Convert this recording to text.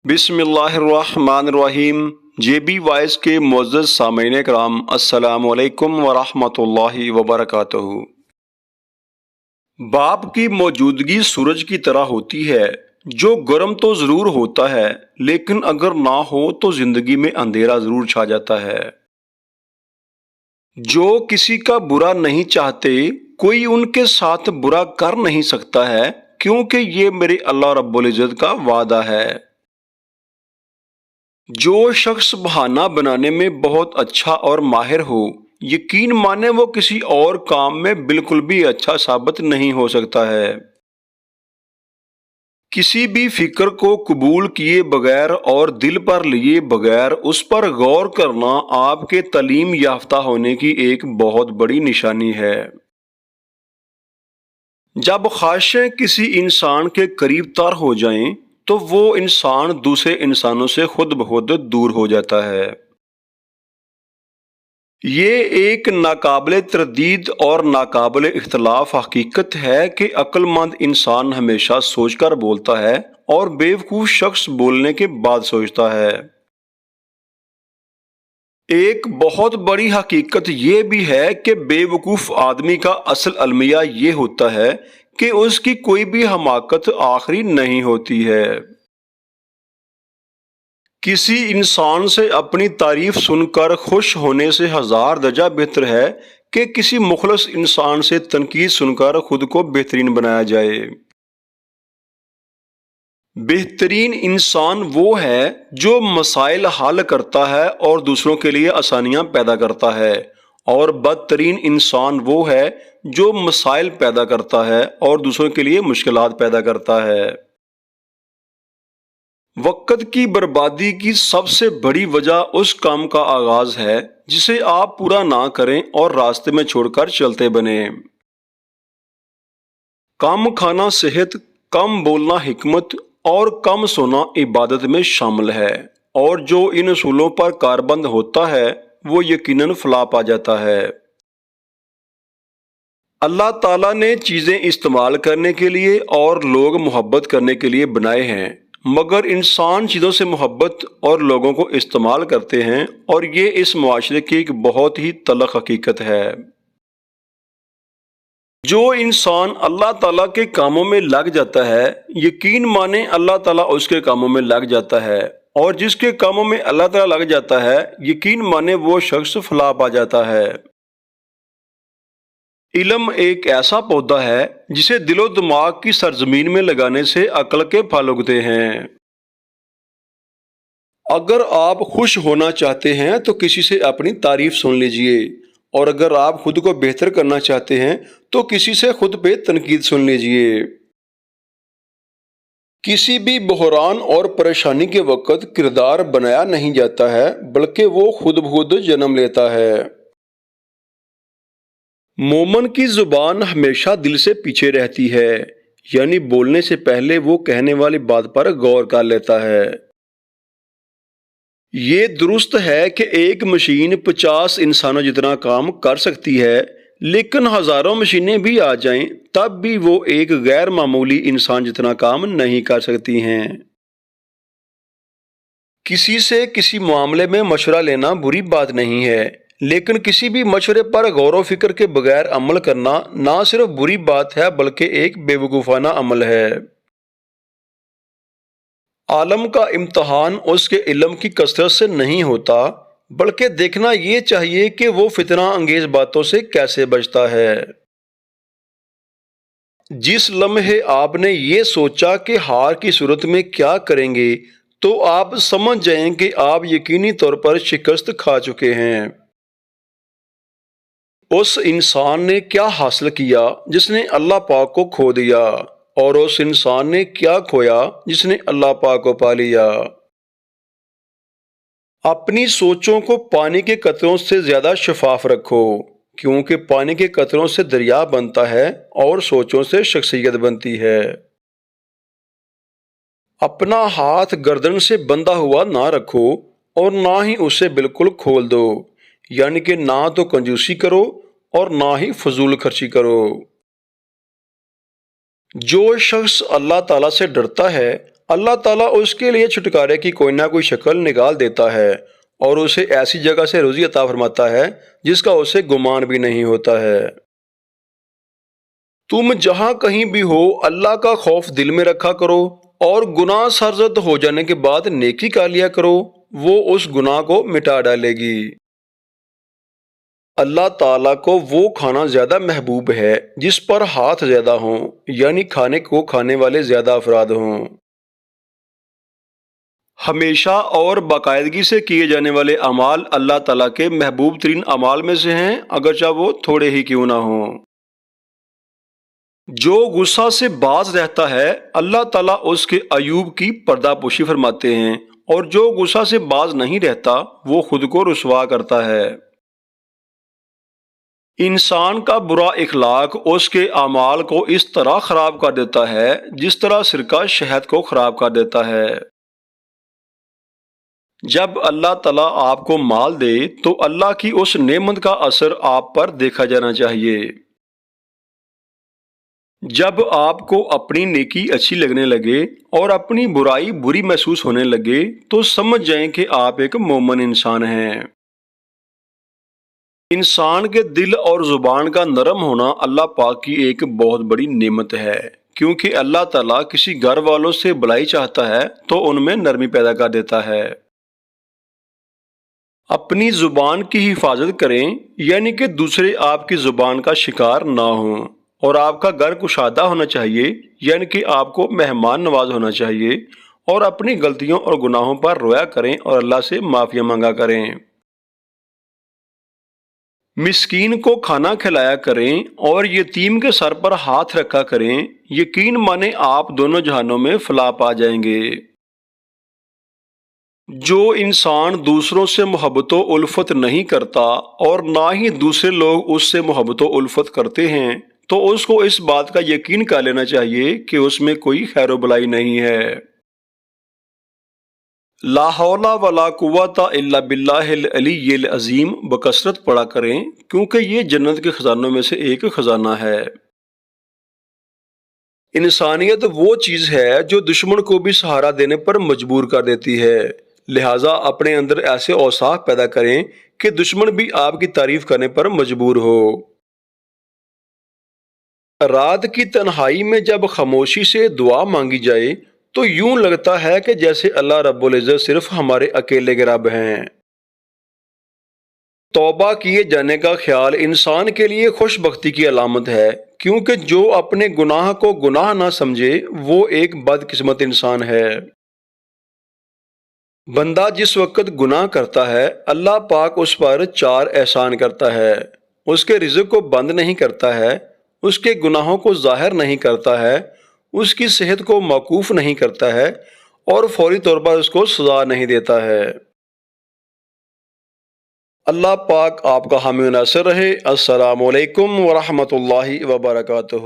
بسم اللہ الرحمن الرحیم۔ جے بی وائس کے معزز سامعین کرام، السلام علیکم ورحمۃ اللہ وبرکاتہ۔ باپ کی موجودگی سورج کی طرح ہوتی ہے جو گرم تو ضرور ہوتا ہے لیکن اگر نہ ہو تو زندگی میں اندھیرا ضرور چھا جاتا ہے۔ جو کسی کا برا نہیں چاہتے کوئی ان کے ساتھ برا کر نہیں سکتا ہے کیونکہ یہ میرے اللہ رب العزت کا وعدہ ہے۔ جو شخص بہانہ بنانے میں بہت اچھا اور ماہر ہو، یقین مانے وہ کسی اور کام میں بالکل بھی اچھا ثابت نہیں ہو سکتا ہے۔ کسی بھی فکر کو قبول کیے بغیر اور دل پر لیے بغیر اس پر غور کرنا آپ کے تعلیم یافتہ ہونے کی ایک بہت بڑی نشانی ہے۔ جب خواہشیں کسی انسان کے قریب تر ہو جائیں تو وہ انسان دوسرے انسانوں سے خود بخود دور ہو جاتا ہے۔ یہ ایک ناقابل تردید اور ناقابل اختلاف حقیقت ہے کہ عقل مند انسان ہمیشہ سوچ کر بولتا ہے اور بیوقوف شخص بولنے کے بعد سوچتا ہے۔ ایک بہت بڑی حقیقت یہ بھی ہے کہ بیوقوف آدمی کا اصل المیہ یہ ہوتا ہے کہ اس کی کوئی بھی حماقت آخری نہیں ہوتی ہے۔ کسی انسان سے اپنی تعریف سن کر خوش ہونے سے ہزار درجہ بہتر ہے کہ کسی مخلص انسان سے تنقید سن کر خود کو بہترین بنایا جائے۔ بہترین انسان وہ ہے جو مسائل حل کرتا ہے اور دوسروں کے لیے آسانیاں پیدا کرتا ہے، اور بدترین انسان وہ ہے جو مسائل پیدا کرتا ہے اور دوسروں کے لیے مشکلات پیدا کرتا ہے۔ وقت کی بربادی کی سب سے بڑی وجہ اس کام کا آغاز ہے جسے آپ پورا نہ کریں اور راستے میں چھوڑ کر چلتے بنیں۔ کم کھانا صحت، کم بولنا حکمت اور کم سونا عبادت میں شامل ہے، اور جو ان اصولوں پر کاربند ہوتا ہے وہ یقیناً فلاح پا جاتا ہے۔ اللہ تعالیٰ نے چیزیں استعمال کرنے کے لیے اور لوگ محبت کرنے کے لیے بنائے ہیں، مگر انسان چیزوں سے محبت اور لوگوں کو استعمال کرتے ہیں، اور یہ اس معاشرے کی ایک بہت ہی تلخ حقیقت ہے۔ جو انسان اللہ تعالیٰ کے کاموں میں لگ جاتا ہے، یقین مانے اللہ تعالیٰ اس کے کاموں میں لگ جاتا ہے، اور جس کے کاموں میں اللہ تعالیٰ لگ جاتا ہے یقین مانے وہ شخص فلاح پا جاتا ہے۔ علم ایک ایسا پودا ہے جسے دل و دماغ کی سرزمین میں لگانے سے عقل کے پھل اگتے ہیں۔ اگر آپ خوش ہونا چاہتے ہیں تو کسی سے اپنی تعریف سن لیجئے، اور اگر آپ خود کو بہتر کرنا چاہتے ہیں تو کسی سے خود پہ تنقید سن لیجئے۔ کسی بھی بحران اور پریشانی کے وقت کردار بنایا نہیں جاتا ہے بلکہ وہ خود بخود جنم لیتا ہے۔ مومن کی زبان ہمیشہ دل سے پیچھے رہتی ہے، یعنی بولنے سے پہلے وہ کہنے والی بات پر غور کر لیتا ہے۔ یہ درست ہے کہ ایک مشین 50 انسانوں جتنا کام کر سکتی ہے، لیکن ہزاروں مشینیں بھی آ جائیں تب بھی وہ ایک غیر معمولی انسان جتنا کام نہیں کر سکتی ہیں۔ کسی سے کسی معاملے میں مشورہ لینا بری بات نہیں ہے، لیکن کسی بھی مشورے پر غور و فکر کے بغیر عمل کرنا نہ صرف بری بات ہے بلکہ ایک بے وقوفانہ عمل ہے۔ عالم کا امتحان اس کے علم کی کثرت سے نہیں ہوتا بلکہ دیکھنا یہ چاہیے کہ وہ فتنہ انگیز باتوں سے کیسے بچتا ہے۔ جس لمحے آپ نے یہ سوچا کہ ہار کی صورت میں کیا کریں گے تو آپ سمجھ جائیں کہ آپ یقینی طور پر شکست کھا چکے ہیں۔ اس انسان نے کیا حاصل کیا جس نے اللہ پاک کو کھو دیا، اور اس انسان نے کیا کھویا جس نے اللہ پاک کو پا لیا۔ اپنی سوچوں کو پانی کے قطروں سے زیادہ شفاف رکھو، کیونکہ پانی کے قطروں سے دریا بنتا ہے اور سوچوں سے شخصیت بنتی ہے۔ اپنا ہاتھ گردن سے بندھا ہوا نہ رکھو اور نہ ہی اسے بالکل کھول دو، یعنی کہ نہ تو کنجوسی کرو اور نہ ہی فضول خرچی کرو۔ جو شخص اللہ تعالیٰ سے ڈرتا ہے اللہ تعالیٰ اس کے لیے چھٹکارے کی کوئی نہ کوئی شکل نکال دیتا ہے اور اسے ایسی جگہ سے روزی عطا فرماتا ہے جس کا اسے گمان بھی نہیں ہوتا ہے۔ تم جہاں کہیں بھی ہو اللہ کا خوف دل میں رکھا کرو اور گناہ سرزد ہو جانے کے بعد نیکی کر لیا کرو، وہ اس گناہ کو مٹا ڈالے گی۔ اللہ تعالیٰ کو وہ کھانا زیادہ محبوب ہے جس پر ہاتھ زیادہ ہوں، یعنی کھانے کو کھانے والے زیادہ افراد ہوں۔ ہمیشہ اور باقاعدگی سے کیے جانے والے اعمال اللہ تعالیٰ کے محبوب ترین اعمال میں سے ہیں، اگرچہ وہ تھوڑے ہی کیوں نہ ہوں۔ جو غصہ سے باز رہتا ہے اللہ تعالیٰ اس کے عیوب کی پردہ پوشی فرماتے ہیں، اور جو غصہ سے باز نہیں رہتا وہ خود کو رسوا کرتا ہے۔ انسان کا برا اخلاق اس کے اعمال کو اس طرح خراب کر دیتا ہے جس طرح سرکہ شہد کو خراب کر دیتا ہے۔ جب اللہ تعالیٰ آپ کو مال دے تو اللہ کی اس نعمت کا اثر آپ پر دیکھا جانا چاہیے۔ جب آپ کو اپنی نیکی اچھی لگنے لگے اور اپنی برائی بری محسوس ہونے لگے تو سمجھ جائیں کہ آپ ایک مومن انسان ہیں۔ انسان کے دل اور زبان کا نرم ہونا اللہ پاک کی ایک بہت بڑی نعمت ہے، کیونکہ اللہ تعالیٰ کسی گھر والوں سے بھلائی چاہتا ہے تو ان میں نرمی پیدا کر دیتا ہے۔ اپنی زبان کی حفاظت کریں، یعنی کہ دوسرے آپ کی زبان کا شکار نہ ہوں، اور آپ کا گھر کشادہ ہونا چاہیے، یعنی کہ آپ کو مہمان نواز ہونا چاہیے، اور اپنی غلطیوں اور گناہوں پر رویا کریں اور اللہ سے معافی مانگا کریں۔ مسکین کو کھانا کھلایا کریں اور یتیم کے سر پر ہاتھ رکھا کریں، یقین مانیں آپ دونوں جہانوں میں فلاح پا جائیں گے۔ جو انسان دوسروں سے محبت و الفت نہیں کرتا اور نہ ہی دوسرے لوگ اس سے محبت و الفت کرتے ہیں تو اس کو اس بات کا یقین کر لینا چاہیے کہ اس میں کوئی خیر و بلائی نہیں ہے۔ لا حول ولا قوت الا باللہ العلی العظیم بکثرت پڑھا کریں، کیونکہ یہ جنت کے خزانوں میں سے ایک خزانہ ہے۔ انسانیت وہ چیز ہے جو دشمن کو بھی سہارا دینے پر مجبور کر دیتی ہے، لہٰذا اپنے اندر ایسے اوصاف پیدا کریں کہ دشمن بھی آپ کی تعریف کرنے پر مجبور ہو۔ رات کی تنہائی میں جب خاموشی سے دعا مانگی جائے تو یوں لگتا ہے کہ جیسے اللہ رب العزت صرف ہمارے اکیلے کے رب ہیں۔ توبہ کیے جانے کا خیال انسان کے لیے خوش بختی کی علامت ہے، کیونکہ جو اپنے گناہ کو گناہ نہ سمجھے وہ ایک بدقسمت انسان ہے۔ بندہ جس وقت گناہ کرتا ہے اللہ پاک اس پر 4 احسان کرتا ہے، اس کے رزق کو بند نہیں کرتا ہے، اس کے گناہوں کو ظاہر نہیں کرتا ہے، اس کی صحت کو موقوف نہیں کرتا ہے، اور فوری طور پر اس کو سزا نہیں دیتا ہے۔ اللہ پاک آپ کا حامی و ناصر رہے۔ السلام علیکم ورحمۃ اللہ وبرکاتہ۔